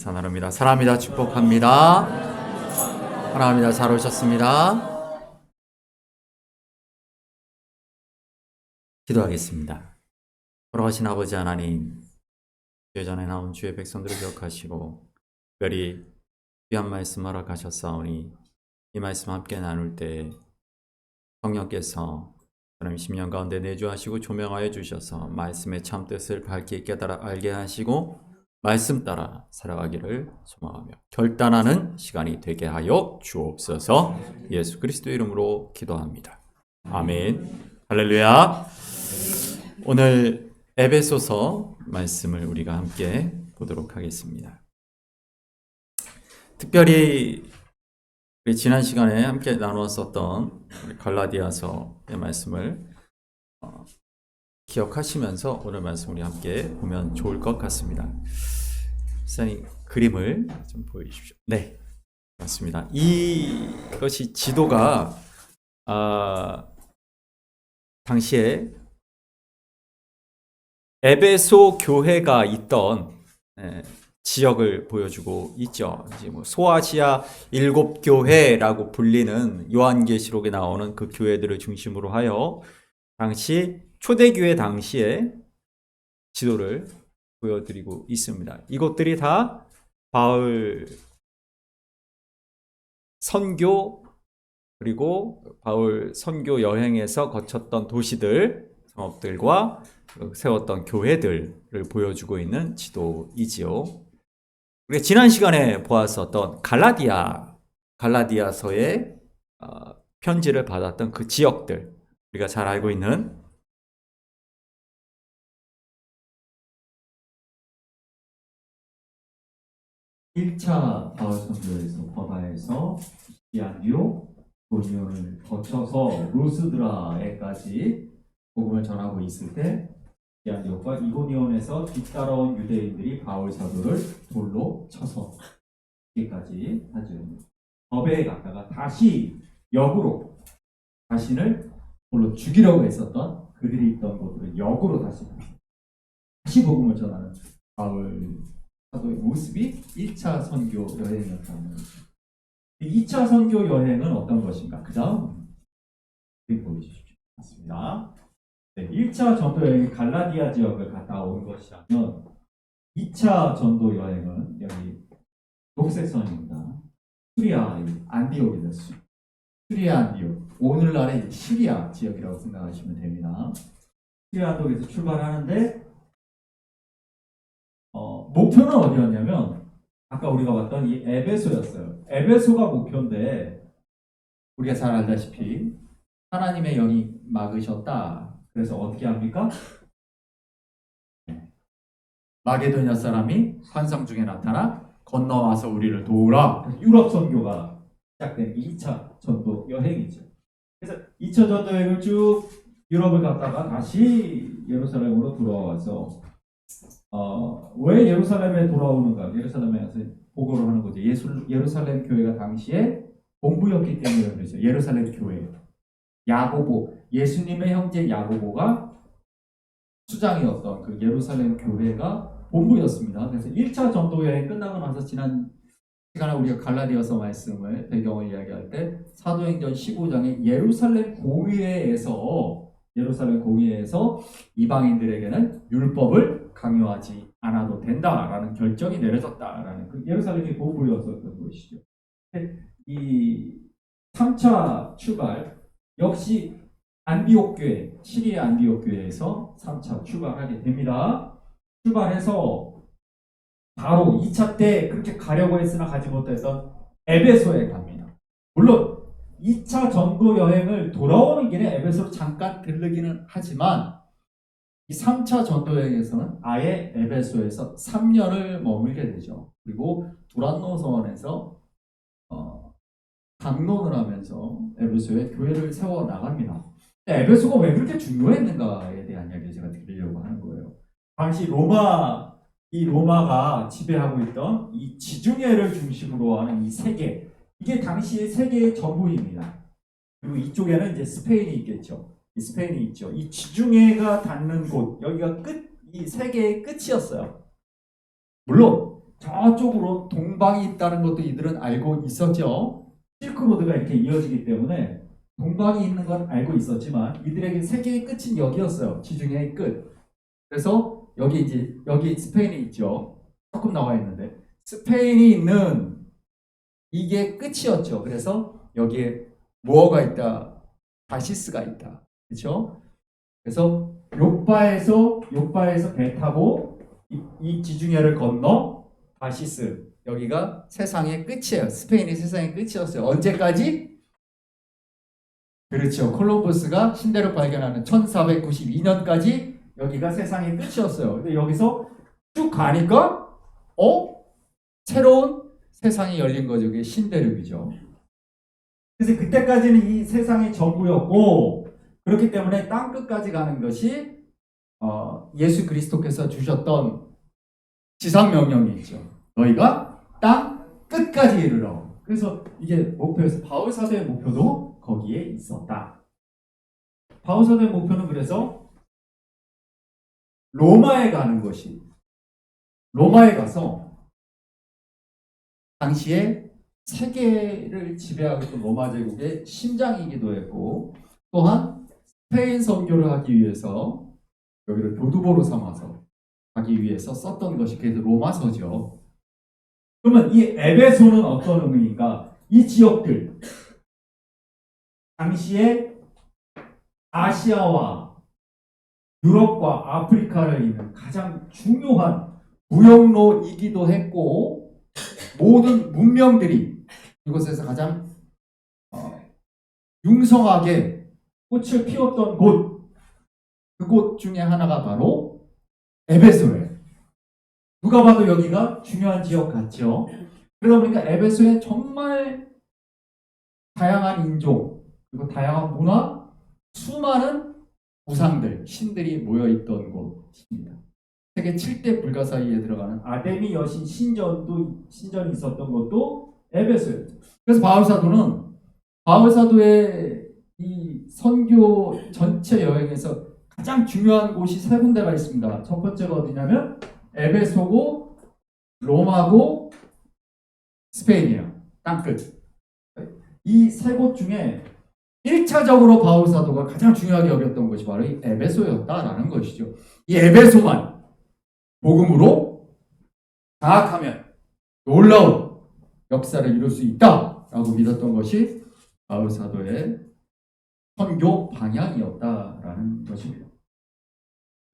사랑합니다. 사랑합니다. 축복합니다. 사랑합니다. 잘 오셨습니다. 기도하겠습니다. 돌아가신 아버지 하나님, 예전에 나온 주의 백성들을 기억하시고 특별히 귀한 말씀 허락하셨사오니 이 말씀 함께 나눌 때 성령께서 하나님 심령 가운데 내주하시고 조명하여 주셔서 말씀의 참 뜻을 밝게 깨달아 알게 하시고 말씀 따라 살아가기를 소망하며 결단하는 시간이 되게 하여 주옵소서. 예수 그리스도의 이름으로 기도합니다. 아멘. 할렐루야. 오늘 에베소서 말씀을 우리가 함께 보도록 하겠습니다. 특별히 우리 지난 시간에 함께 나누었었던 갈라디아서의 말씀을 기억하시면서 오늘 말씀 우리 함께 보면 좋을 것 같습니다. 선생님 그림을 좀 보여주십시오. 네, 맞습니다. 이것이 지도가 당시에 에베소 교회가 있던 지역을 보여주고 있죠. 뭐 소아시아 7교회라고 불리는 요한계시록에 나오는 그 교회들을 중심으로 하여 당시 초대교회 당시에 지도를 보여드리고 있습니다. 이것들이 다 바울 선교 그리고 바울 선교 여행에서 거쳤던 도시들, 성읍들과 세웠던 교회들을 보여주고 있는 지도이지요. 우리가 지난 시간에 보았었던 갈라디아서의 편지를 받았던 그 지역들, 우리가 잘 알고 있는 1차 바울 선교에서 버가에서 안디옥, 이고니온을 거쳐서 루스드라에까지 복음을 전하고 있을 때 안디옥과 이고니온에서 뒤따라온 유대인들이 바울 사도를 돌로 쳐서 여기까지 하죠. 더베에 갔다가 다시 역으로 자신을 돌로 죽이려고 했었던 그들이 있던 곳으로 역으로 다시 복음을 전하는 바울 사도의 모습이 1차 선교 여행이었다는 거죠. 2차 선교 여행은 어떤 것인가? 그 다음 보여주십시오. 맞습니다. 네, 1차 전도 여행이 갈라디아 지역을 갔다 온 것이라면 2차 전도 여행은 여기 녹색선입니다. 수리아 안디옥입니다. 수리아 안디옥. 오늘날의 시리아 지역이라고 생각하시면 됩니다. 수리아 안디옥에서 출발하는데 목표는 어디였냐면 아까 우리가 봤던 이 에베소였어요. 에베소가 목표인데 우리가 잘 알다시피 하나님의 영이 막으셨다. 그래서 어떻게 합니까? 마게도냐 사람이 환상 중에 나타나 건너와서 우리를 도우라. 그래서 유럽 선교가 시작된 2차 전도 여행이죠. 그래서 2차 전도 여행을 쭉 유럽을 갔다가 다시 예루살렘으로 돌아와서 왜 예루살렘에 돌아오는가? 예루살렘에서 보고를 하는 거죠. 예루살렘 교회가 당시에 본부였기 때문에 그렇죠. 예루살렘 교회. 야고보, 예수님의 형제 야고보가 수장이었던 그 예루살렘 교회가 본부였습니다. 그래서 1차 전도 여행 끝나고 나서 지난 시간에 우리가 갈라디아서 말씀을 배경을 이야기할 때 사도행전 15장에 예루살렘 공의회에서 이방인들에게는 율법을 강요하지 않아도 된다라는 결정이 내려졌다라는 그 예루살렘이 본부였었던 것이죠. 이 3차 출발 역시 안디옥 교회, 시리아 안디옥 교회에서 3차 출발하게 됩니다. 출발해서 바로 2차 때 그렇게 가려고 했으나 가지 못했던 에베소에 갑니다. 물론 2차 전도 여행을 돌아오는 길에 에베소로 잠깐 들르기는 하지만 이 3차 전도 여행에서는 아예 에베소에서 3년을 머물게 되죠. 그리고 두란노 서원에서 강론을 하면서 에베소에 교회를 세워 나갑니다. 에베소가 왜 그렇게 중요했는가에 대한 이야기를 제가 드리려고 하는 거예요. 당시 로마가 지배하고 있던 이 지중해를 중심으로 하는 이 세계, 이게 당시의 세계의 전부입니다. 그리고 이쪽에는 이제 스페인이 있겠죠. 이 스페인이 있죠. 이 지중해가 닿는 곳, 여기가 이 세계의 끝이었어요. 물론 저쪽으로 동방이 있다는 것도 이들은 알고 있었죠. 실크로드가 이렇게 이어지기 때문에 동방이 있는 건 알고 있었지만 이들에게 세계의 끝은 여기였어요. 지중해의 끝. 그래서 여기 스페인이 있죠. 조금 나와 있는데 스페인이 있는 이게 끝이었죠. 그래서 여기에 무어가 있다, 다시스가 있다. 그렇죠? 그래서 요빠에서 배 타고 이 지중해를 건너 다시스, 여기가 세상의 끝이에요. 스페인이 세상의 끝이었어요. 언제까지? 그렇죠. 콜럼버스가 신대륙 발견하는 1492년까지 여기가 세상의 끝이었어요. 근데 여기서 쭉 가니까 새로운 세상이 열린 거죠. 그게 신대륙이죠. 그래서 그때까지는 이 세상의 전부였고, 그렇기 때문에 땅 끝까지 가는 것이 예수 그리스도께서 주셨던 지상 명령이 있죠. 너희가 땅 끝까지 이르러. 그래서 이게 목표에서 바울 사도의 목표도 거기에 있었다. 바울 사도의 목표는 그래서 로마에 가는 것이, 로마에 가서 당시에 세계를 지배하고 있던 로마 제국의 심장이기도 했고, 또한 스페인 선교를 하기 위해서 여기를 교두보로 삼아서 하기 위해서 썼던 것이 그래서 로마서죠. 그러면 이 에베소는 어떤 의미인가? 이 지역들, 당시에 아시아와 유럽과 아프리카를 잇는 가장 중요한 무역로이기도 했고, 모든 문명들이 이곳에서 가장 융성하게 꽃을 피웠던 곳, 그곳 중에 하나가 바로 에베소예요. 누가 봐도 여기가 중요한 지역 같죠. 그러다 보니까 에베소에 정말 다양한 인종, 그리고 다양한 문화, 수많은 우상들, 신들이 모여있던 곳입니다. 세계 7대 불가사의에 들어가는 아데미 여신 신전이 있었던 것도 에베소예요. 그래서 바울 사도의 이 선교 전체 여행에서 가장 중요한 곳이 세 군데가 있습니다. 첫 번째가 어디냐면 에베소고, 로마고, 스페인이에요. 땅끝. 이 세 곳 중에 1차적으로 바울 사도가 가장 중요하게 여겼던 것이 바로 이 에베소였다라는 것이죠. 이 에베소만 복음으로 장악하면 놀라운 역사를 이룰 수 있다라고 믿었던 것이 바울 사도의 선교 방향이었다라는 것입니다.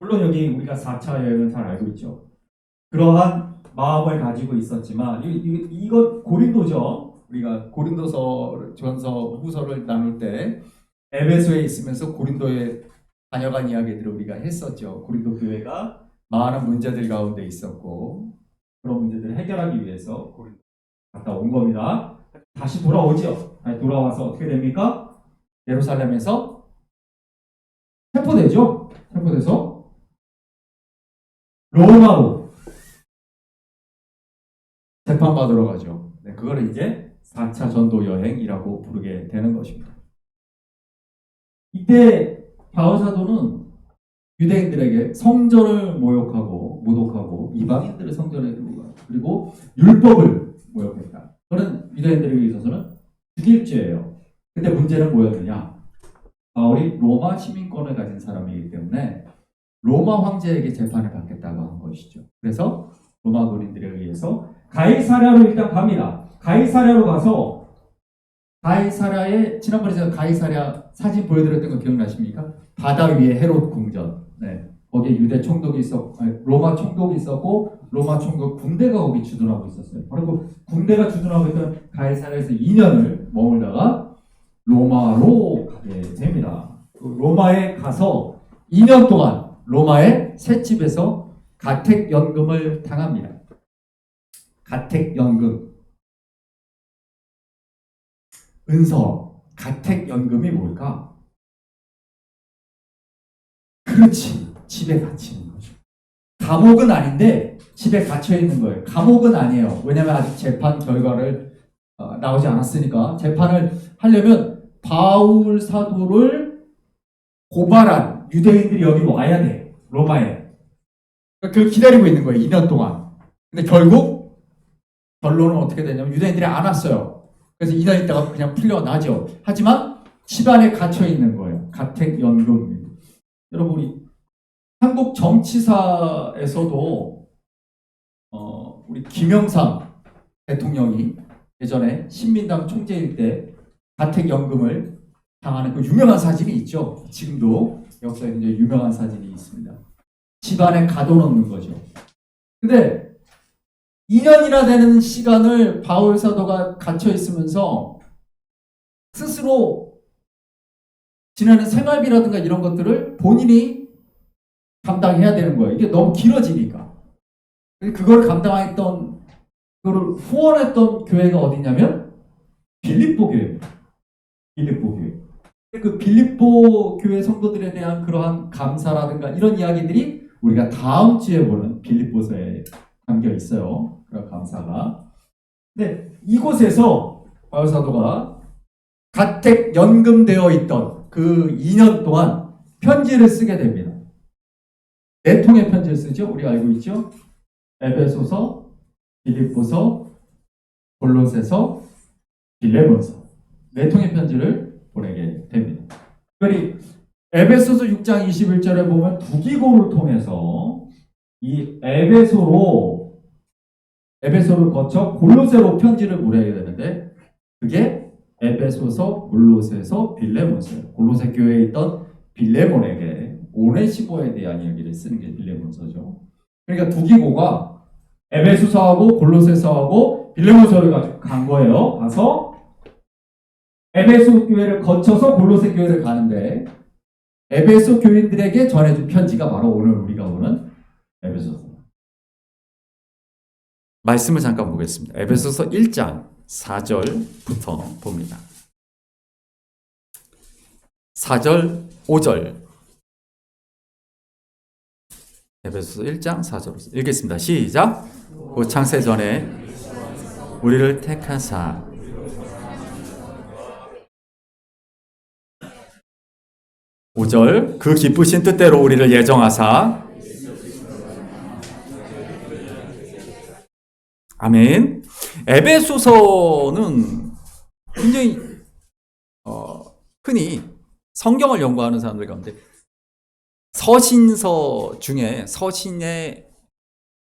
물론 여기 우리가 4차 여행을 잘 알고 있죠. 그러한 마음을 가지고 있었지만 이건 고린도죠. 우리가 고린도서, 전서, 후서를 나눌 때 에베소에 있으면서 고린도에 다녀간 이야기들을 우리가 했었죠. 고린도 교회가 많은 문제들 가운데 있었고 그런 문제들을 해결하기 위해서 고린도 갔다 온 겁니다. 다시 돌아오죠. 다시 돌아와서 어떻게 됩니까? 예루살렘에서 체포되죠. 체포돼서 로마로 재판받으러 가죠. 네, 그거를 이제 4차 전도 여행이라고 부르게 되는 것입니다. 이때 바울 사도는 유대인들에게 성전을 모독하고 이방인들의 성전에 그리고 율법을 모욕했다. 그런 유대인들에게 있어서는 죽일 죄예요. 근데 문제는 뭐였느냐? 바울이 로마 시민권을 가진 사람이기 때문에 로마 황제에게 재판을 받겠다고 한 것이죠. 그래서 로마 군인들에 의해서 가이사랴로 일단 갑니다. 가이사랴로 가서 가이사랴에 지난번에 제가 가이사랴 사진 보여드렸던 거 기억나십니까? 바다 위에 헤롯 궁전. 네. 거기에 유대 총독이 로마 총독이 있었고 로마 총독 군대가 거기 주둔하고 있었어요. 바로 그 군대가 주둔하고 있던 가이사랴에서 2년을 머물다가 로마로 가게 됩니다. 로마에 가서 2년 동안 로마의 셋집에서 가택연금을 당합니다. 가택연금. 은서, 가택연금이 뭘까? 그렇지, 집에 갇히는 거죠. 감옥은 아닌데 집에 갇혀 있는 거예요. 감옥은 아니에요. 왜냐하면 아직 재판 결과를 나오지 않았으니까. 재판을 하려면 바울 사도를 고발한 유대인들이 여기 와야 돼. 로마에. 그걸 기다리고 있는 거예요. 2년 동안. 근데 결국 결론은 어떻게 되냐면 유대인들이 안 왔어요. 그래서 2년 있다가 그냥 풀려나죠. 하지만 집안에 갇혀 있는 거예요. 가택연금. 여러분 우리 한국 정치사에서도 우리 김영삼 대통령이 예전에 신민당 총재일 때 가택연금을 당하는 그 유명한 사진이 있죠. 지금도 역사에 굉장히 유명한 사진이 있습니다. 집안에 가둬놓는 거죠. 근데 2년이나 되는 시간을 바울 사도가 갇혀 있으면서 스스로 지내는 생활비라든가 이런 것들을 본인이 감당해야 되는 거예요. 이게 너무 길어지니까. 그걸 감당했던, 그걸 후원했던 교회가 어디냐면 빌립보 교회입니다. 빌립보 교회. 그 빌립보 교회 성도들에 대한 그러한 감사라든가 이런 이야기들이 우리가 다음 주에 보는 빌립보서에 담겨 있어요. 그런 감사가. 근데 이곳에서 바울 사도가 가택 연금되어 있던 그 2년 동안 편지를 쓰게 됩니다. 4통의 편지를 쓰죠. 우리 알고 있죠. 에베소서, 빌립보서, 골로새서, 빌레몬서 4통의 편지를 보내게 됩니다. 특별히 에베소서 6장 21절에 보면 두기고를 통해서 이 에베소를 거쳐 골로새로 편지를 보내게 되는데 그게 에베소서, 골로새서, 빌레몬서예요. 골로새 교회에 있던 빌레몬에게 오네시모에 대한 이야기를 쓰는 게 빌레몬서죠. 그러니까 두기고가 에베소서하고 골로새서하고 빌레몬서를 가지고 간 거예요. 가서 에베소 교회를 거쳐서 골로새 교회를 가는데 에베소 교인들에게 전해준 편지가 바로 오늘 우리가 보는 에베소서. 말씀을 잠깐 보겠습니다. 에베소서 1장 4절부터 봅니다. 4절, 5절. 에베소서 1장 4절 읽겠습니다. 시작. 그 창세전에 우리를 택하사 (5절) 그 기쁘신 뜻대로 우리를 예정하사 아멘. 에베소서는 굉장히 흔히 성경을 연구하는 사람들 가운데 서신서 중에 서신의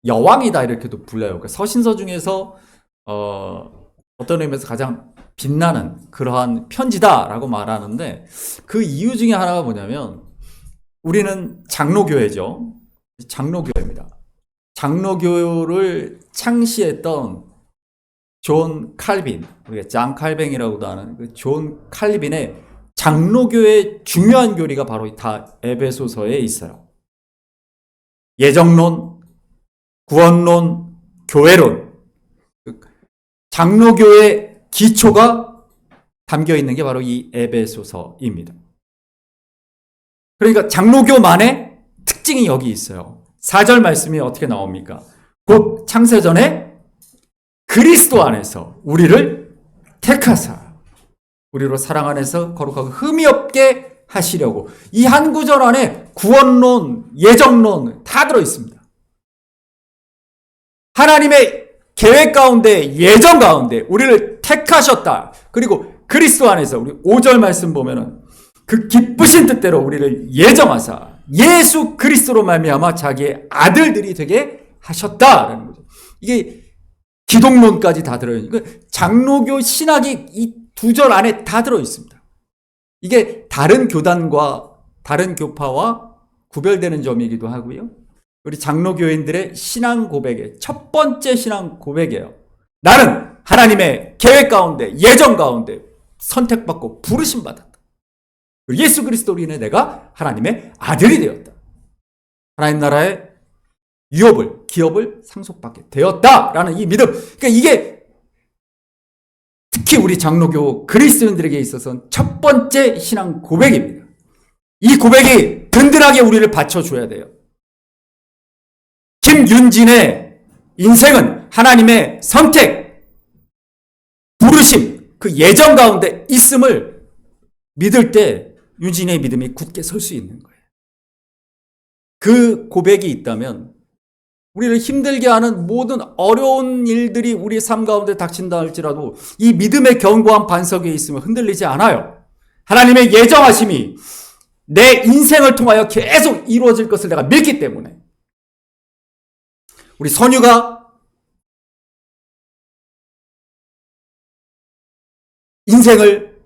여왕이다 이렇게도 불려요. 그러니까 서신서 중에서 어떤 의미에서 가장 빛나는 그러한 편지다라고 말하는데 그 이유 중에 하나가 뭐냐면 우리는 장로교회죠. 장로교회입니다. 장로교를 창시했던 존 칼빈, 우리가 장 칼뱅이라고도 하는 그 존 칼빈의 장로교의 중요한 교리가 바로 다 에베소서에 있어요. 예정론, 구원론, 교회론, 장로교의 기초가 담겨 있는 게 바로 이 에베소서입니다. 그러니까 장로교만의 특징이 여기 있어요. 4절 말씀이 어떻게 나옵니까? 곧 창세전에 그리스도 안에서 우리를 택하사 우리로 사랑 안에서 거룩하고 흠이 없게 하시려고. 이 한 구절 안에 구원론, 예정론 다 들어있습니다. 하나님의 계획 가운데, 예정 가운데 우리를 택하셨다. 그리고 그리스도 안에서 우리 5절 말씀 보면은 그 기쁘신 뜻대로 우리를 예정하사 예수 그리스도로 말미암아 자기의 아들들이 되게 하셨다라는 거죠. 이게 기독론까지 다 들어있는 거예요. 장로교 신학이 이 2절 안에 다 들어있습니다. 이게 다른 교단과 다른 교파와 구별되는 점이기도 하고요. 우리 장로교인들의 신앙 고백의 첫 번째 신앙 고백이에요. 나는 하나님의 계획 가운데, 예정 가운데 선택받고 부르심 받았다. 예수 그리스도로 인해 내가 하나님의 아들이 되었다. 하나님 나라의 유업을, 기업을 상속받게 되었다라는 이 믿음. 그러니까 이게 특히 우리 장로교 그리스도인들에게 있어서는 첫 번째 신앙 고백입니다. 이 고백이 든든하게 우리를 받쳐줘야 돼요. 김윤진의 인생은 하나님의 선택, 부르심, 그 예정 가운데 있음을 믿을 때 윤진의 믿음이 굳게 설 수 있는 거예요. 그 고백이 있다면 우리를 힘들게 하는 모든 어려운 일들이 우리 삶 가운데 닥친다 할지라도 이 믿음의 견고한 반석 위에 있으면 흔들리지 않아요. 하나님의 예정하심이 내 인생을 통하여 계속 이루어질 것을 내가 믿기 때문에. 우리 선유가 인생을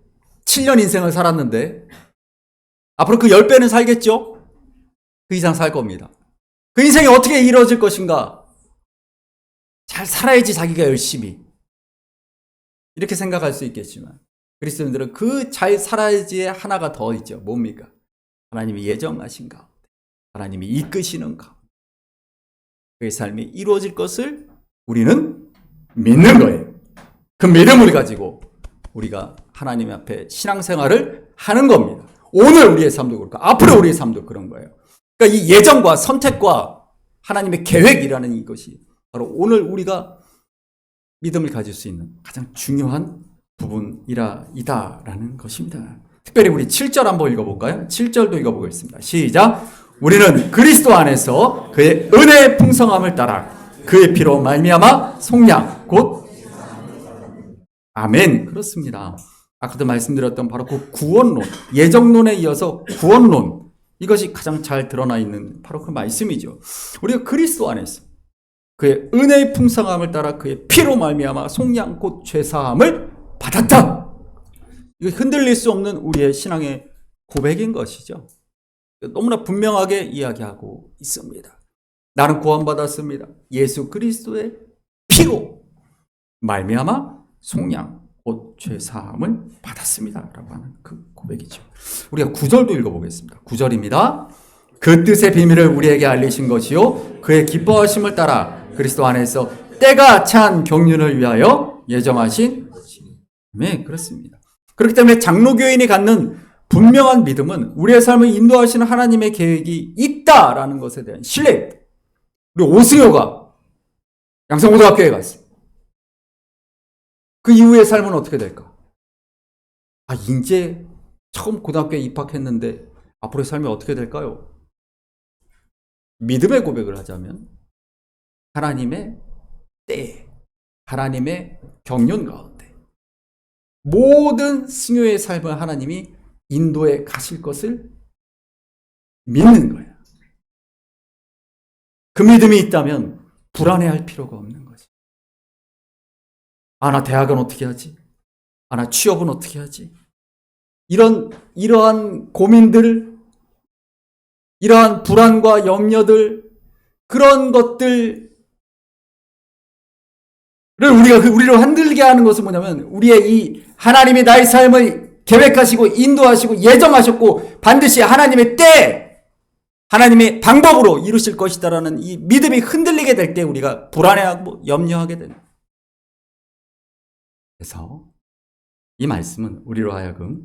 7년 인생을 살았는데 앞으로 그 10배는 살겠죠? 그 이상 살 겁니다. 그 인생이 어떻게 이루어질 것인가? 잘 살아야지 자기가 열심히. 이렇게 생각할 수 있겠지만 그리스도인들은 그 잘 살아야지에 하나가 더 있죠. 뭡니까? 하나님이 예정하신 가운데, 하나님이 이끄시는 가운데 그의 삶이 이루어질 것을 우리는 믿는 거예요. 그 믿음을 가지고 우리가 하나님 앞에 신앙생활을 하는 겁니다. 오늘 우리의 삶도 그렇고 앞으로 우리의 삶도 그런 거예요. 그러니까 이 예정과 선택과 하나님의 계획이라는 이것이 바로 오늘 우리가 믿음을 가질 수 있는 가장 중요한 부분이다라는 것입니다. 특별히 우리 7절 한번 읽어볼까요? 7절도 읽어보겠습니다. 시작. 우리는 그리스도 안에서 그의 은혜의 풍성함을 따라 그의 피로 말미암아 속량 곧 아멘. 그렇습니다. 아까도 말씀드렸던 바로 그 구원론, 예정론에 이어서 구원론, 이것이 가장 잘 드러나 있는 바로 그 말씀이죠. 우리가 그리스도 안에서 그의 은혜의 풍성함을 따라 그의 피로 말미암아 속량 곧 죄사함을 받았다. 이거 흔들릴 수 없는 우리의 신앙의 고백인 것이죠. 너무나 분명하게 이야기하고 있습니다. 나는 구원받았습니다. 예수 그리스도의 피로 말미암아 속량 곧 죄사함을 받았습니다 라고 하는 그 고백이죠. 우리가 9절도 읽어보겠습니다. 9절입니다. 그 뜻의 비밀을 우리에게 알리신 것이요 그의 기뻐하심을 따라 그리스도 안에서 때가 찬 경륜을 위하여 예정하신 네, 그렇습니다. 그렇기 때문에 장로교인이 갖는 분명한 믿음은 우리의 삶을 인도하시는 하나님의 계획이 있다라는 것에 대한 신뢰입니다. 우리 오승효가 양성고등학교에 갔어요. 그 이후의 삶은 어떻게 될까? 이제 처음 고등학교에 입학했는데 앞으로의 삶이 어떻게 될까요? 믿음의 고백을 하자면 하나님의 때, 하나님의 경륜 가운데 모든 승효의 삶을 하나님이 인도에 가실 것을 믿는 거예요. 그 믿음이 있다면 불안해할 필요가 없는 거죠. 나 대학은 어떻게 하지? 나 취업은 어떻게 하지? 이러한 고민들, 이러한 불안과 염려들, 그런 것들을 우리를 흔들게 하는 것은 뭐냐면 우리의 이 하나님이 나의 삶을 계획하시고 인도하시고 예정하셨고 반드시 하나님의 때, 하나님의 방법으로 이루실 것이다라는 이 믿음이 흔들리게 될 때 우리가 불안해하고 염려하게 됩니다. 그래서 이 말씀은 우리로 하여금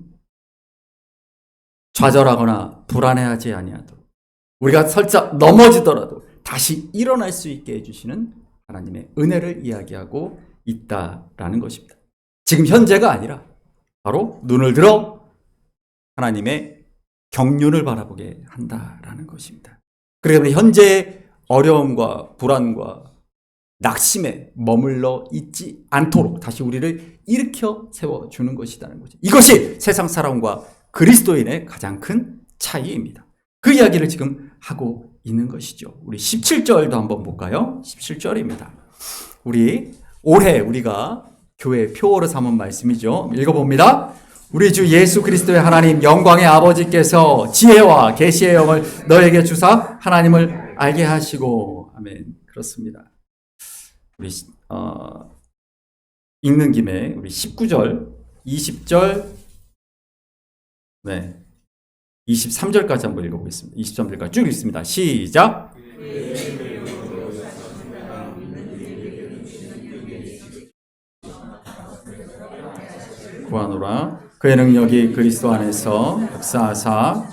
좌절하거나 불안해하지 아니하도록 우리가 설사 넘어지더라도 다시 일어날 수 있게 해주시는 하나님의 은혜를 이야기하고 있다라는 것입니다. 지금 현재가 아니라 바로 눈을 들어 하나님의 경륜을 바라보게 한다라는 것입니다. 그렇기 때문에 현재의 어려움과 불안과 낙심에 머물러 있지 않도록 다시 우리를 일으켜 세워주는 것이라는 거죠. 이것이 세상 사람과 그리스도인의 가장 큰 차이입니다. 그 이야기를 지금 하고 있는 것이죠. 우리 17절도 한번 볼까요? 17절입니다. 우리 올해 우리가 교회 표어로 삼은 말씀이죠. 읽어봅니다. 우리 주 예수 그리스도의 하나님 영광의 아버지께서 지혜와 계시의 영을 너에게 주사 하나님을 알게 하시고 아멘. 그렇습니다. 우리 읽는 김에 우리 19절, 20절, 네, 23절까지 한번 읽어보겠습니다. 23절까지 쭉 읽습니다. 시작. 구하노라. 그의 능력이 그리스도 안에서 역사하사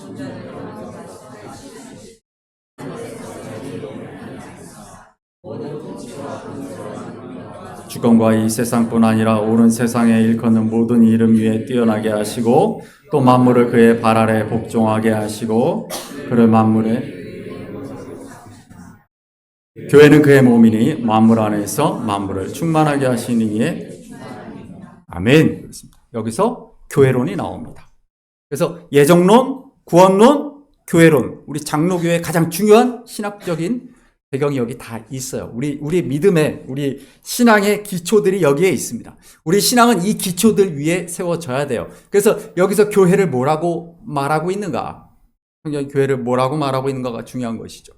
주권과 이 세상뿐 아니라 온 세상에 일컫는 모든 이름 위에 뛰어나게 하시고 또 만물을 그의 발 아래 복종하게 하시고 그를 만물에 교회는 그의 몸이니 만물 안에서 만물을 충만하게 하시는 이에 아멘. 그렇습니다. 여기서 교회론이 나옵니다. 그래서 예정론, 구원론, 교회론, 우리 장로교회의 가장 중요한 신학적인 배경이 여기 다 있어요. 우리 믿음의, 우리 신앙의 기초들이 여기에 있습니다. 우리 신앙은 이 기초들 위에 세워져야 돼요. 그래서 여기서 교회를 뭐라고 말하고 있는가? 성경이 교회를 뭐라고 말하고 있는가가 중요한 것이죠.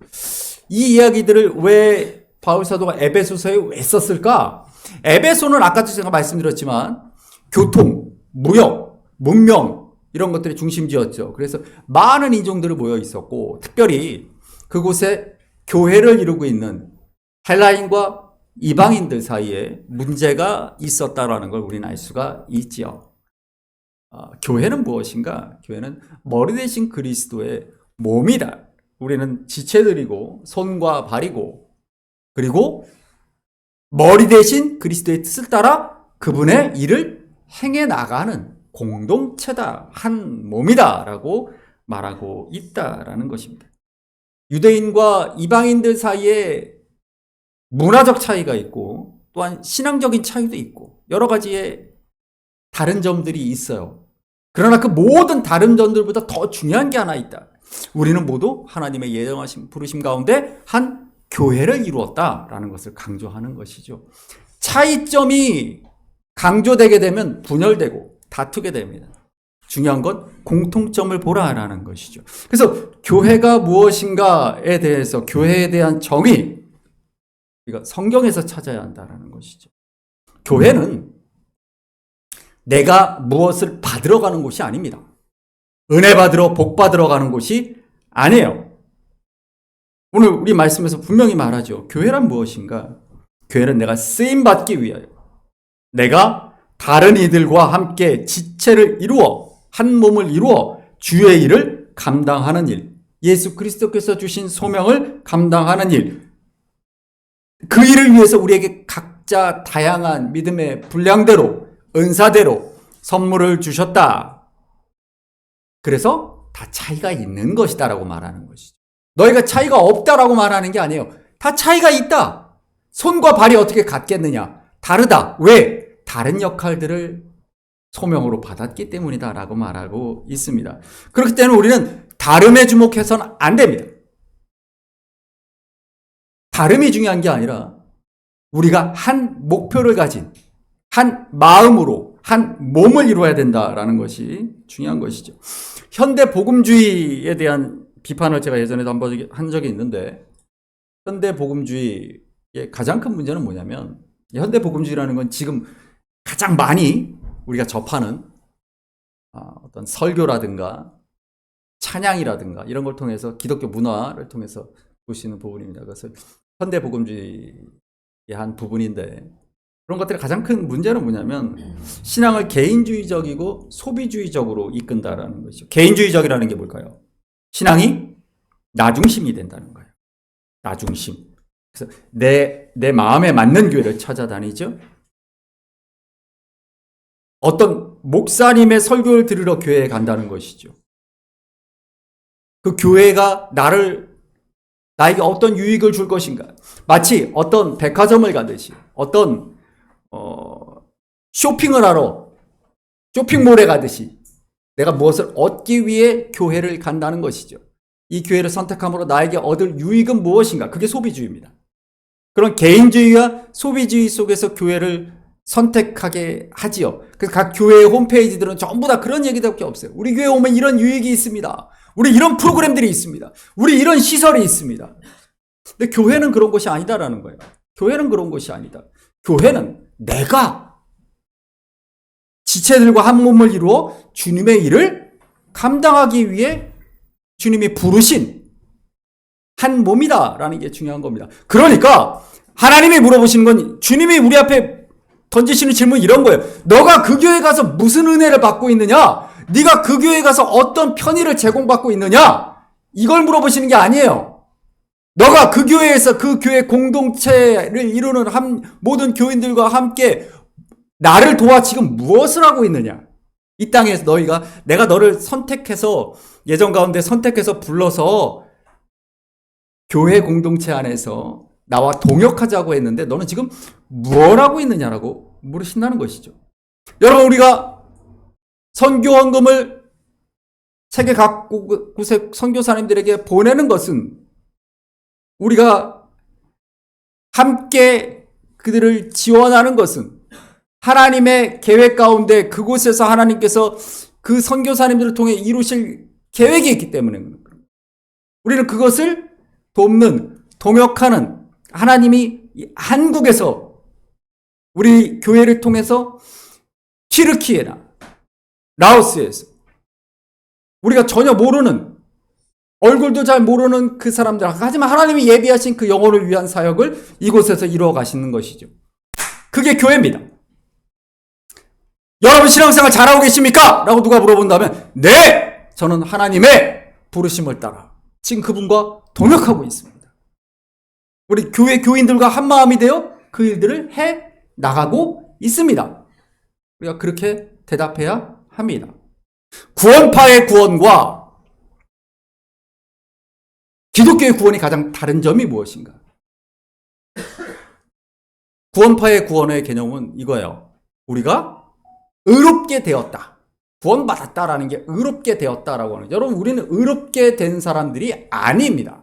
이 이야기들을 왜 바울 사도가 에베소서에 왜 썼을까? 에베소는 아까도 제가 말씀드렸지만 교통, 무역, 문명 이런 것들이 중심지였죠. 그래서 많은 인종들이 모여 있었고 특별히 그곳에 교회를 이루고 있는 헬라인과 이방인들 사이에 문제가 있었다라는 걸 우리는 알 수가 있지요. 교회는 무엇인가? 교회는 머리 대신 그리스도의 몸이다. 우리는 지체들이고 손과 발이고 그리고 머리 대신 그리스도의 뜻을 따라 그분의 일을 행해 나가는 공동체다. 한 몸이다. 라고 말하고 있다라는 것입니다. 유대인과 이방인들 사이에 문화적 차이가 있고 또한 신앙적인 차이도 있고 여러 가지의 다른 점들이 있어요. 그러나 그 모든 다른 점들보다 더 중요한 게 하나 있다. 우리는 모두 하나님의 예정하신 부르심 가운데 한 교회를 이루었다라는 것을 강조하는 것이죠. 차이점이 강조되게 되면 분열되고 다투게 됩니다. 중요한 건 공통점을 보라라는 것이죠. 그래서 교회가 무엇인가에 대해서 교회에 대한 정의 우리가 성경에서 찾아야 한다는 것이죠. 교회는 내가 무엇을 받으러 가는 곳이 아닙니다. 은혜 받으러 복 받으러 가는 곳이 아니에요. 오늘 우리 말씀에서 분명히 말하죠. 교회란 무엇인가? 교회는 내가 쓰임 받기 위하여 내가 다른 이들과 함께 지체를 이루어 한 몸을 이루어 주의 일을 감당하는 일, 예수 그리스도께서 주신 소명을 감당하는 일, 그 일을 위해서 우리에게 각자 다양한 믿음의 분량대로 은사대로 선물을 주셨다. 그래서 다 차이가 있는 것이다라고 말하는 것이죠. 너희가 차이가 없다라고 말하는 게 아니에요. 다 차이가 있다. 손과 발이 어떻게 같겠느냐? 다르다. 왜? 다른 역할들을 소명으로 받았기 때문이다라고 말하고 있습니다. 그렇기 때문에 우리는 다름에 주목해서는 안 됩니다. 다름이 중요한 게 아니라 우리가 한 목표를 가진 한 마음으로 한 몸을 이루어야 된다라는 것이 중요한 것이죠. 현대 복음주의에 대한 비판을 제가 예전에도 한번 한 적이 있는데 현대 복음주의의 가장 큰 문제는 뭐냐면 현대 복음주의라는 건 지금 가장 많이 우리가 접하는 어떤 설교라든가 찬양이라든가 이런 걸 통해서 기독교 문화를 통해서 볼 수 있는 부분입니다. 그래서 현대 복음주의의 한 부분인데 그런 것들의 가장 큰 문제는 뭐냐면 신앙을 개인주의적이고 소비주의적으로 이끈다라는 것이죠. 개인주의적이라는 게 뭘까요? 신앙이 나중심이 된다는 거예요. 나중심. 그래서 내 마음에 맞는 교회를 찾아다니죠. 어떤 목사님의 설교를 들으러 교회에 간다는 것이죠. 그 교회가 나에게 어떤 유익을 줄 것인가. 마치 어떤 백화점을 가듯이 어떤 쇼핑을 하러 쇼핑몰에 가듯이 내가 무엇을 얻기 위해 교회를 간다는 것이죠. 이 교회를 선택함으로 나에게 얻을 유익은 무엇인가. 그게 소비주의입니다. 그런 개인주의와 소비주의 속에서 교회를 선택하게 하지요. 그래서 각 교회의 홈페이지들은 전부 다 그런 얘기밖에 없어요. 우리 교회 오면 이런 유익이 있습니다. 우리 이런 프로그램들이 있습니다. 우리 이런 시설이 있습니다. 근데 교회는 그런 것이 아니다라는 거예요. 교회는 그런 것이 아니다. 교회는 내가 지체들과 한 몸을 이루어 주님의 일을 감당하기 위해 주님이 부르신 한 몸이다라는 게 중요한 겁니다. 그러니까 하나님이 물어보시는 건 주님이 우리 앞에 던지시는 질문이 이런 거예요. 너가 그 교회 가서 무슨 은혜를 받고 있느냐? 네가 그 교회 가서 어떤 편의를 제공받고 있느냐? 이걸 물어보시는 게 아니에요. 너가 그 교회에서 그 교회 공동체를 이루는 모든 교인들과 함께 나를 도와 지금 무엇을 하고 있느냐? 이 땅에서 내가 너를 선택해서 예정 가운데 선택해서 불러서 교회 공동체 안에서 나와 동역하자고 했는데 너는 지금 뭘 하고 있느냐라고 물으신다는 것이죠. 여러분, 우리가 선교헌금을 세계 각곳의 선교사님들에게 보내는 것은 우리가 함께 그들을 지원하는 것은 하나님의 계획 가운데 그곳에서 하나님께서 그 선교사님들을 통해 이루실 계획이 있기 때문에 우리는 그것을 돕는, 동역하는 하나님이 한국에서 우리 교회를 통해서 튀르키예나 라오스에서 우리가 전혀 모르는, 얼굴도 잘 모르는 그 사람들, 하지만 하나님이 예비하신 그 영혼을 위한 사역을 이곳에서 이루어 가시는 것이죠. 그게 교회입니다. 여러분 신앙생활 잘하고 계십니까? 라고 누가 물어본다면 네! 저는 하나님의 부르심을 따라 지금 그분과 동역하고 있습니다. 우리 교회 교인들과 한마음이 되어 그 일들을 해 나가고 있습니다. 우리가 그렇게 대답해야 합니다. 구원파의 구원과 기독교의 구원이 가장 다른 점이 무엇인가? 구원파의 구원의 개념은 이거예요. 우리가 의롭게 되었다. 구원받았다라는 게 의롭게 되었다라고 하는. 여러분, 우리는 의롭게 된 사람들이 아닙니다.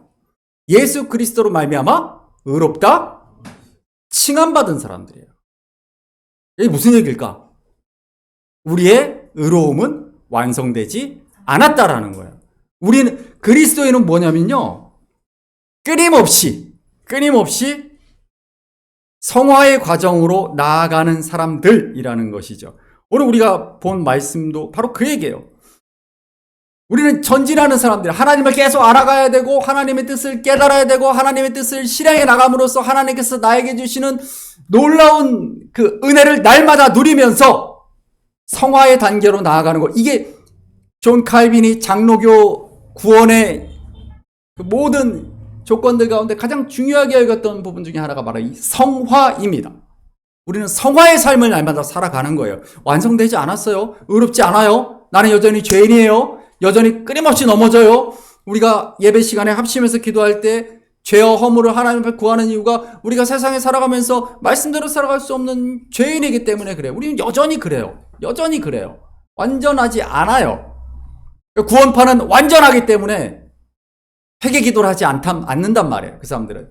예수 그리스도로 말미암아 의롭다 칭함받은 사람들이에요. 이게 무슨 얘기일까? 우리의 의로움은 완성되지 않았다라는 거예요. 우리는 그리스도인은 뭐냐면요, 끊임없이 성화의 과정으로 나아가는 사람들이라는 것이죠. 오늘 우리가 본 말씀도 바로 그 얘기예요. 우리는 전진하는 사람들, 하나님을 계속 알아가야 되고 하나님의 뜻을 깨달아야 되고 하나님의 뜻을 실행해 나감으로써 하나님께서 나에게 주시는 놀라운 그 은혜를 날마다 누리면서 성화의 단계로 나아가는 것. 이게 존 칼빈이 장로교 구원의 그 모든 조건들 가운데 가장 중요하게 여겼던 부분 중에 하나가 바로 이 성화입니다. 우리는 성화의 삶을 날마다 살아가는 거예요. 완성되지 않았어요. 의롭지 않아요. 나는 여전히 죄인이에요. 여전히 끊임없이 넘어져요. 우리가 예배 시간에 합심해서 기도할 때 죄와 허물을 하나님 앞에 구하는 이유가 우리가 세상에 살아가면서 말씀대로 살아갈 수 없는 죄인이기 때문에 그래요. 우리는 여전히 그래요. 완전하지 않아요. 구원파는 완전하기 때문에 회개 기도를 하지 않는단 말이에요. 그 사람들은.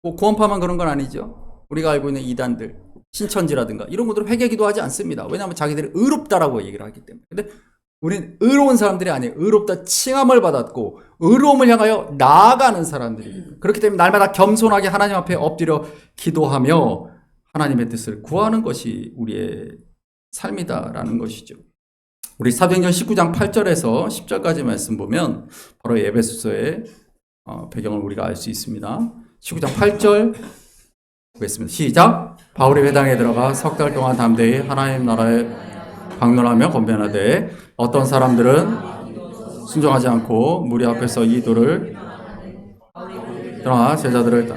뭐 구원파만 그런 건 아니죠. 우리가 알고 있는 이단들, 신천지라든가 이런 것들은 회개 기도하지 않습니다. 왜냐하면 자기들이 의롭다라고 얘기를 하기 때문에. 근데 우리는 의로운 사람들이 아니에요. 의롭다 칭함을 받았고 의로움을 향하여 나아가는 사람들입니다. 그렇기 때문에 날마다 겸손하게 하나님 앞에 엎드려 기도하며 하나님의 뜻을 구하는 것이 우리의 삶이다라는 것이죠. 우리 사도행전 19장 8절에서 10절까지 말씀 보면 바로 에베소서의 배경을 우리가 알 수 있습니다. 19장 8절 보겠습니다. 시작. 바울이 회당에 들어가 석 달 동안 담대히 하나님 나라에 방문하며 권면하되 어떤 사람들은 순종하지 않고 무리 앞에서 이 돌을 떠나 제자들을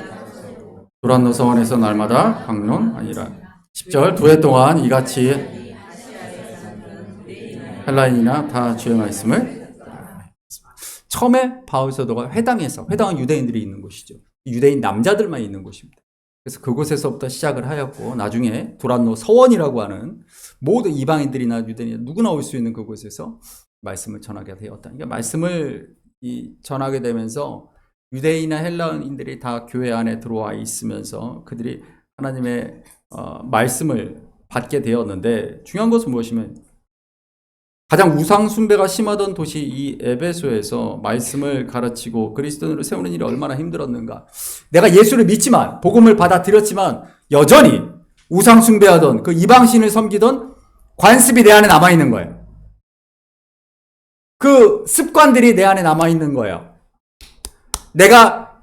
도란노 서원에서 날마다 강론하니라. 10절. 2해 동안 이같이 헬라인이나 다 주행하였음을. 처음에 바울 사도가 회당은 유대인들이 있는 곳이죠. 유대인 남자들만 있는 곳입니다. 그래서 그곳에서부터 시작을 하였고 나중에 도란노 서원이라고 하는 모든 이방인들이나 유대인이나 누구나 올 수 있는 그곳에서 말씀을 전하게 되었다. 그러니까 말씀을 전하게 되면서 유대인이나 헬라인들이 다 교회 안에 들어와 있으면서 그들이 하나님의 말씀을 받게 되었는데 중요한 것은 무엇이면 가장 우상 숭배가 심하던 도시 이 에베소에서 말씀을 가르치고 그리스도인으로 세우는 일이 얼마나 힘들었는가. 내가 예수를 믿지만 복음을 받아들였지만 여전히 우상 숭배하던 그 이방신을 섬기던 관습이 내 안에 남아있는 거예요. 그 습관들이 내 안에 남아있는 거예요. 내가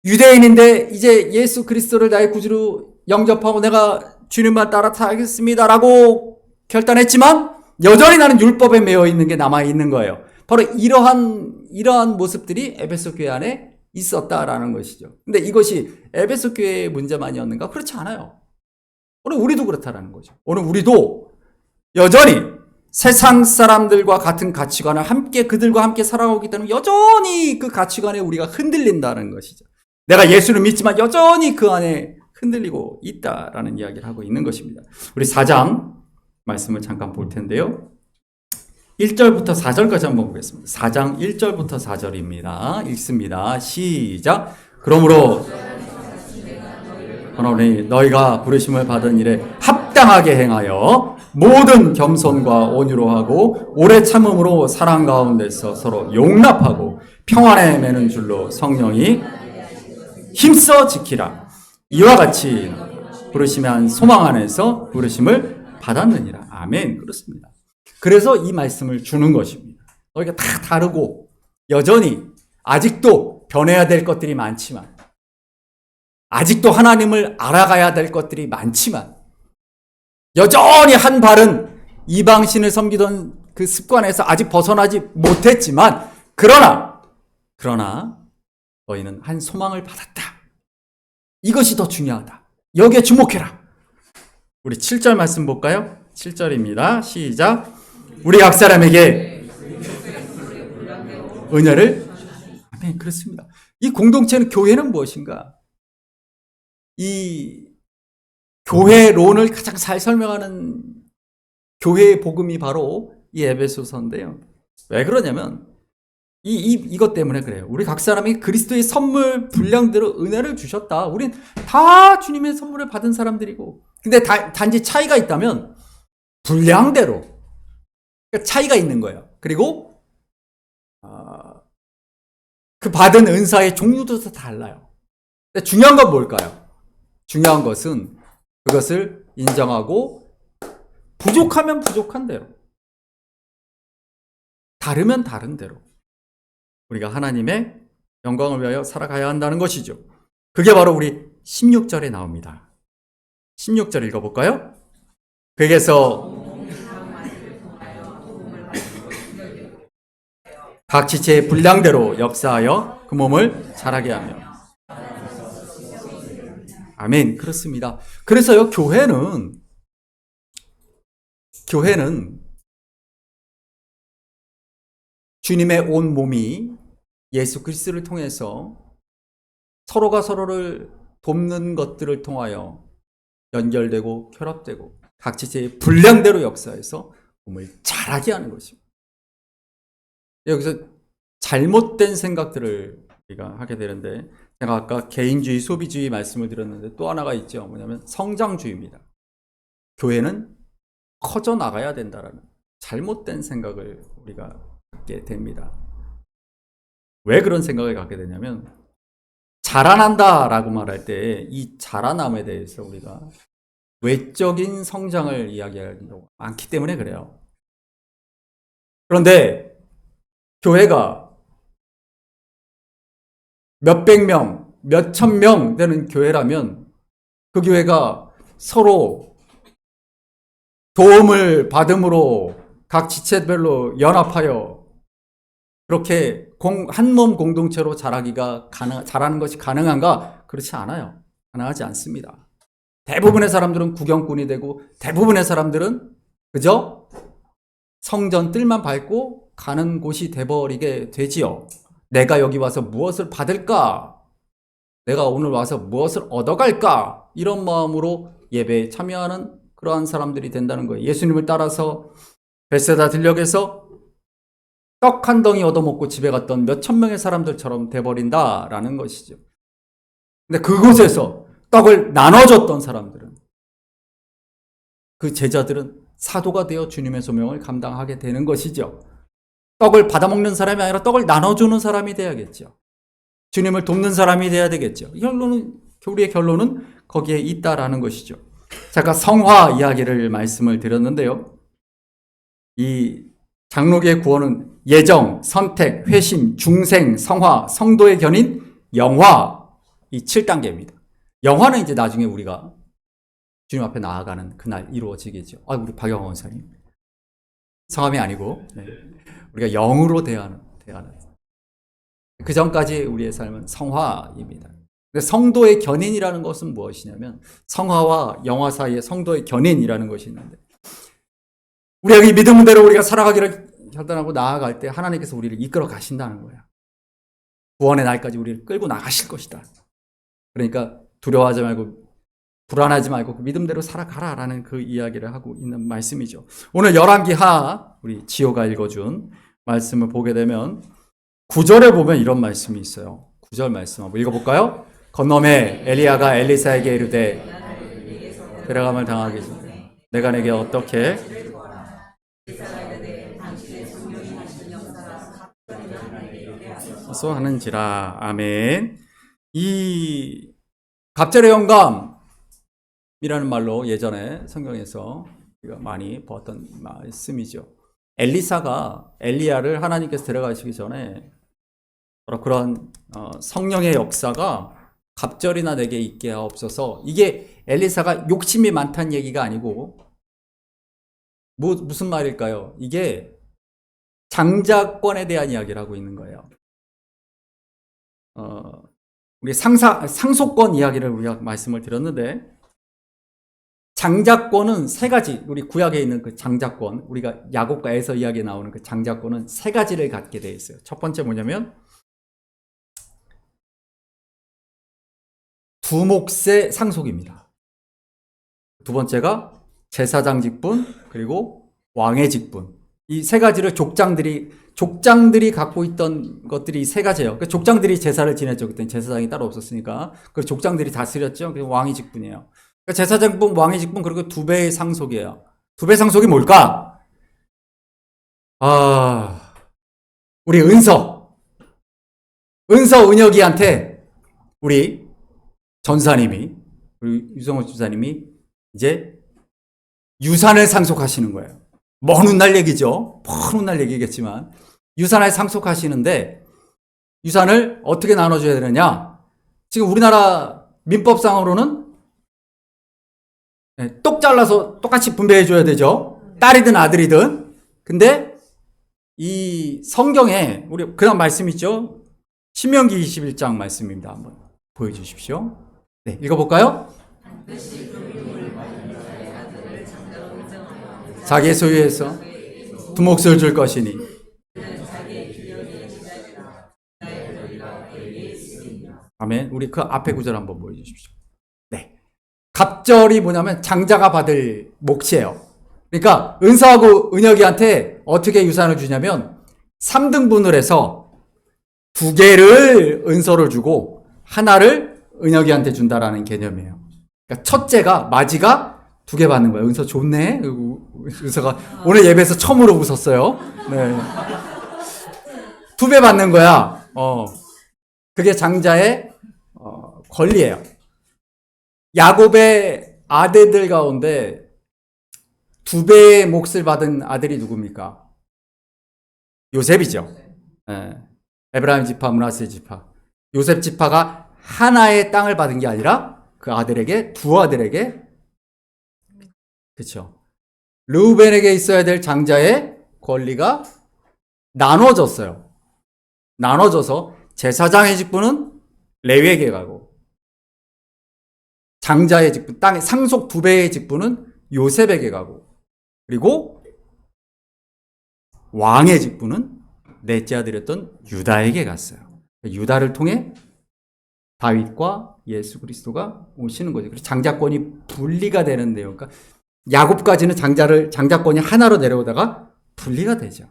유대인인데 이제 예수 그리스도를 나의 구주로 영접하고 내가 주님만 따라 살겠습니다라고 결단했지만 여전히 나는 율법에 매여 있는 게 남아 있는 거예요. 바로 이러한 모습들이 에베소 교회 안에 있었다라는 것이죠. 근데 이것이 에베소 교회의 문제만이었는가? 그렇지 않아요. 오늘 우리도 그렇다라는 거죠. 오늘 우리도 여전히 세상 사람들과 같은 가치관을 그들과 함께 살아오기 때문에 여전히 그 가치관에 우리가 흔들린다는 것이죠. 내가 예수를 믿지만 여전히 그 안에 흔들리고 있다라는 이야기를 하고 있는 것입니다. 우리 4장 말씀을 잠깐 볼 텐데요. 1절부터 4절까지 한번 보겠습니다. 4장 1절부터 4절입니다. 읽습니다. 시작. 그러므로 너희가 부르심을 받은 일에 합당하게 행하여 모든 겸손과 온유로 하고 오래 참음으로 사랑 가운데서 서로 용납하고 평안에 매는 줄로 성령이 힘써 지키라. 이와 같이 부르심한 소망 안에서 부르심을 받았느니라. 아멘. 그렇습니다. 그래서 이 말씀을 주는 것입니다. 너희가 다 다르고 여전히 아직도 변해야 될 것들이 많지만, 아직도 하나님을 알아가야 될 것들이 많지만, 여전히 한 발은 이방신을 섬기던 그 습관에서 아직 벗어나지 못했지만, 그러나 너희는 한 소망을 받았다. 이것이 더 중요하다. 여기에 주목해라. 우리 7절 말씀 볼까요? 7절입니다. 시작. 우리 각 사람에게 은혜를. 아멘. 그렇습니다. 이 공동체는, 교회는 무엇인가? 이 교회론을 가장 잘 설명하는 교회의 복음이 바로 이 에베소서인데요. 왜 그러냐면 이것 때문에 그래요. 우리 각 사람이 그리스도의 선물 분량대로 은혜를 주셨다. 우린 다 주님의 선물을 받은 사람들이고, 근데 단지 차이가 있다면 분량대로, 그러니까 차이가 있는 거예요. 그리고 그 받은 은사의 종류도 다 달라요. 근데 중요한 건 뭘까요? 중요한 것은 그것을 인정하고 부족하면 부족한 대로, 다르면 다른 대로 우리가 하나님의 영광을 위하여 살아가야 한다는 것이죠. 그게 바로 우리 16절에 나옵니다. 16절 읽어볼까요? 거기에서 각 지체의 분량대로 역사하여 그 몸을 자라게 하며. 아멘. 그렇습니다. 그래서요, 교회는 주님의 온 몸이 예수 그리스도를 통해서 서로가 서로를 돕는 것들을 통하여 연결되고 결합되고 각 지체의 분량대로 역사해서 몸을 자라게 하는 것입니다. 여기서 잘못된 생각들을 우리가 하게 되는데, 제가 아까 개인주의, 소비주의 말씀을 드렸는데 또 하나가 있죠. 뭐냐면 성장주의입니다. 교회는 커져 나가야 된다라는 잘못된 생각을 우리가 갖게 됩니다. 왜 그런 생각을 갖게 되냐면, 자라난다라고 말할 때 이 자라남에 대해서 우리가 외적인 성장을 이야기하는 경우가 많기 때문에 그래요. 그런데 교회가 몇백 명, 몇천 명 되는 교회라면 그 교회가 서로 도움을 받음으로 각 지체별로 연합하여 그렇게 한 몸 공동체로 자라는 것이 가능한가? 그렇지 않아요. 가능하지 않습니다. 대부분의 사람들은 구경꾼이 되고, 대부분의 사람들은 그저 성전 뜰만 밟고 가는 곳이 돼버리게 되지요. 내가 여기 와서 무엇을 받을까? 내가 오늘 와서 무엇을 얻어갈까? 이런 마음으로 예배에 참여하는 그러한 사람들이 된다는 거예요. 예수님을 따라서 벳세다 들녘에서 떡 한 덩이 얻어먹고 집에 갔던 몇천 명의 사람들처럼 돼버린다라는 것이죠. 근데 그곳에서 떡을 나눠줬던 사람들은, 그 제자들은 사도가 되어 주님의 소명을 감당하게 되는 것이죠. 떡을 받아먹는 사람이 아니라 떡을 나눠주는 사람이 돼야겠죠. 주님을 돕는 사람이 돼야 되겠죠. 우리의 결론은 거기에 있다라는 것이죠. 잠깐 성화 이야기를 말씀을 드렸는데요. 이 장로교의 구원은 예정, 선택, 회심, 중생, 성화, 성도의 견인, 영화, 이 7단계입니다. 영화는 이제 나중에 우리가 주님 앞에 나아가는 그날 이루어지겠죠. 우리 박영원 원사님. 성함이 아니고, 네. 우리가 영으로 대하는. 그 전까지 우리의 삶은 성화입니다. 근데 성도의 견인이라는 것은 무엇이냐면, 성화와 영화 사이에 성도의 견인이라는 것이 있는데, 우리가 이 믿음대로 우리가 살아가기를 결단하고 나아갈 때 하나님께서 우리를 이끌어 가신다는 거예요. 구원의 날까지 우리를 끌고 나가실 것이다. 그러니까 두려워하지 말고 불안하지 말고 그 믿음대로 살아가라라는 그 이야기를 하고 있는 말씀이죠. 오늘 열왕기하 우리 지호가 읽어준 말씀을 보게 되면 9절에 보면 이런 말씀이 있어요. 9절 말씀 한번 읽어볼까요? 건너매 엘리야가 엘리사에게 이르되 데려감을 당하기 전에 내가 내게 어떻게 하는지라. 아멘. 이 갑절의 영감이라는 말로 예전에 성경에서 우리가 많이 보았던 말씀이죠. 엘리사가 엘리야를 하나님께서 데려가시기 전에 바로 그런 성령의 역사가 갑절이나 내게 있게 하옵소서. 이게 엘리사가 욕심이 많다는 얘기가 아니고 무슨 말일까요? 이게 장자권에 대한 이야기를 하고 있는 거예요. 우리 상속권 이야기를 우리가 말씀을 드렸는데, 장자권은 세 가지, 우리 구약에 있는 그 장자권, 우리가 야곱과 에서 이야기에 나오는 그 장자권은 세 가지를 갖게 되어 있어요. 첫 번째 뭐냐면 두 몫의 상속입니다. 두 번째가 제사장 직분, 그리고 왕의 직분. 이 세 가지를 족장들이 갖고 있던 것들이 세 가지예요. 그러니까 족장들이 제사를 지냈죠. 그때 제사장이 따로 없었으니까. 그 족장들이 다스렸죠. 그게 왕의 직분이에요. 그러니까 제사장 직분, 왕의 직분, 그리고 두 배의 상속이에요. 두 배의 상속이 뭘까? 우리 은혁이한테 우리 전사님이, 우리 유성호 집사님이 이제 유산을 상속하시는 거예요. 먼 훗날 얘기죠. 먼 훗날 얘기겠지만 유산을 상속하시는데, 유산을 어떻게 나눠줘야 되느냐? 지금 우리나라 민법상으로는 똑 잘라서 똑같이 분배해줘야 되죠. 딸이든 아들이든. 근데 이 성경에 우리 그런 말씀 있죠. 신명기 21장 말씀입니다. 한번 보여주십시오. 네, 읽어볼까요? 자기의 소유에서 두 몫을 줄 것이니. 아멘. 우리 그 앞에 구절 한번 보여주십시오. 네. 갑절이 뭐냐면 장자가 받을 몫이에요. 그러니까 은서하고 은혁이한테 어떻게 유산을 주냐면 3등분을 해서 2개를 은서를 주고 하나를 은혁이한테 준다라는 개념이에요. 그러니까 첫째가 마지가 2개 받는 거예요. 은서 좋네. 은서가 오늘 예배에서 처음으로 웃었어요. 네. 2배 받는 거야. 그게 장자의 권리예요. 야곱의 아들들 가운데 2배의 몫을 받은 아들이 누굽니까? 요셉이죠. 네. 에브라임 지파, 므낫세 지파. 요셉 지파가 하나의 땅을 받은 게 아니라 그 아들에게, 두 아들에게, 그렇죠. 르우벤에게 있어야 될 장자의 권리가 나눠졌어요. 나눠져서 제사장의 직분은 레위에게 가고, 장자의 직분, 땅의 상속 2배의 직분은 요셉에게 가고, 그리고 왕의 직분은 넷째 아들이었던 유다에게 갔어요. 유다를 통해 다윗과 예수 그리스도가 오시는 거죠. 그래서 장자권이 분리가 되는데요. 그러니까 야곱까지는 장자권이 하나로 내려오다가 분리가 되죠.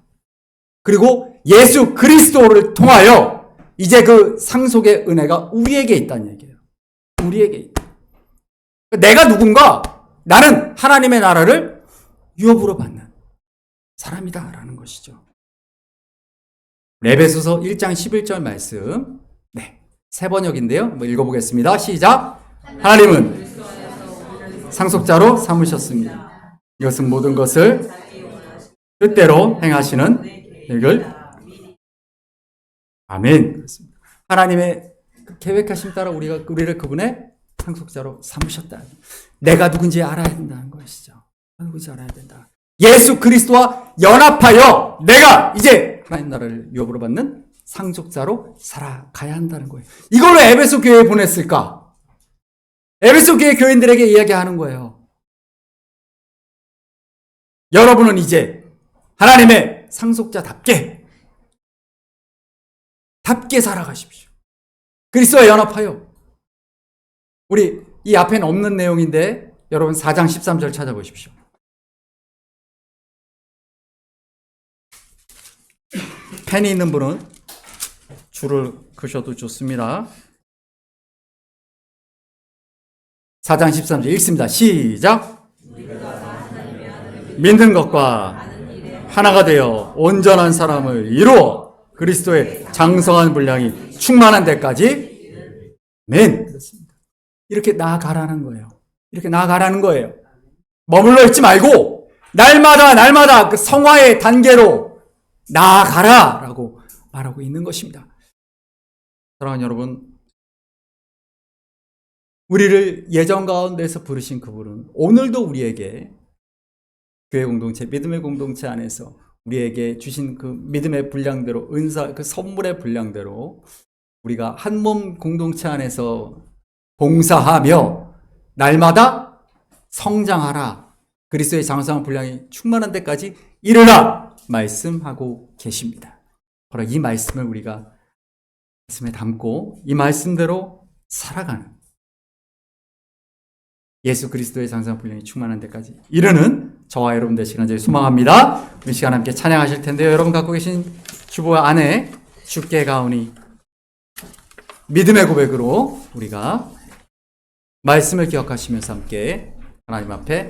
그리고 예수 그리스도를 통하여 이제 그 상속의 은혜가 우리에게 있다는 얘기예요. 우리에게 있다. 내가 누군가? 나는 하나님의 나라를 유업으로 받는 사람이다라는 것이죠. 에베소서 1장 11절 말씀. 네. 세 번역인데요. 한번 읽어보겠습니다. 시작. 하나님은 상속자로 삼으셨습니다. 이것은 모든 것을 뜻대로 행하시는 일을. 아멘. 하나님의 계획하심 따라 우리를 그분의 상속자로 삼으셨다. 내가 누군지 알아야 된다는 것이죠. 누군지 알아야 된다. 예수 그리스도와 연합하여 내가 이제 하나님 나라를 유업으로 받는 상속자로 살아가야 한다는 거예요. 이걸 왜 에베소 교회에 보냈을까? 에베소 교회 교인들에게 이야기하는 거예요. 여러분은 이제 하나님의 상속자답게 살아가십시오. 그리스도와 연합하여 우리 이 앞에는 없는 내용인데 여러분 4장 13절 찾아보십시오. 펜이 있는 분은 줄을 그셔도 좋습니다. 4장 13절 읽습니다. 시작. 믿는 것과 하나가 되어 온전한 사람을 이루어 그리스도의 장성한 분량이 충만한 데까지 맨 그렇습니다. 이렇게 나아가라는 거예요. 이렇게 나아가라는 거예요. 머물러 있지 말고 날마다 그 성화의 단계로 나아가라라고 말하고 있는 것입니다. 사랑하는 여러분, 우리를 예정 가운데서 부르신 그분은 오늘도 우리에게 교회 공동체, 믿음의 공동체 안에서 우리에게 주신 그 믿음의 분량대로, 은사, 그 선물의 분량대로 우리가 한 몸 공동체 안에서 봉사하며 날마다 성장하라. 그리스도의 장성한 분량이 충만한 데까지 이르라. 말씀하고 계십니다. 바로 이 말씀을 우리가 가슴에 담고 이 말씀대로 살아가는 예수 그리스도의 장성한 분량이 충만한 데까지 이르는 저와 여러분 되시기를 간절히 소망합니다. 이 시간 함께 찬양하실 텐데요. 여러분 갖고 계신 주보 안에 주께 가오니 믿음의 고백으로 우리가 말씀을 기억하시면서 함께 하나님 앞에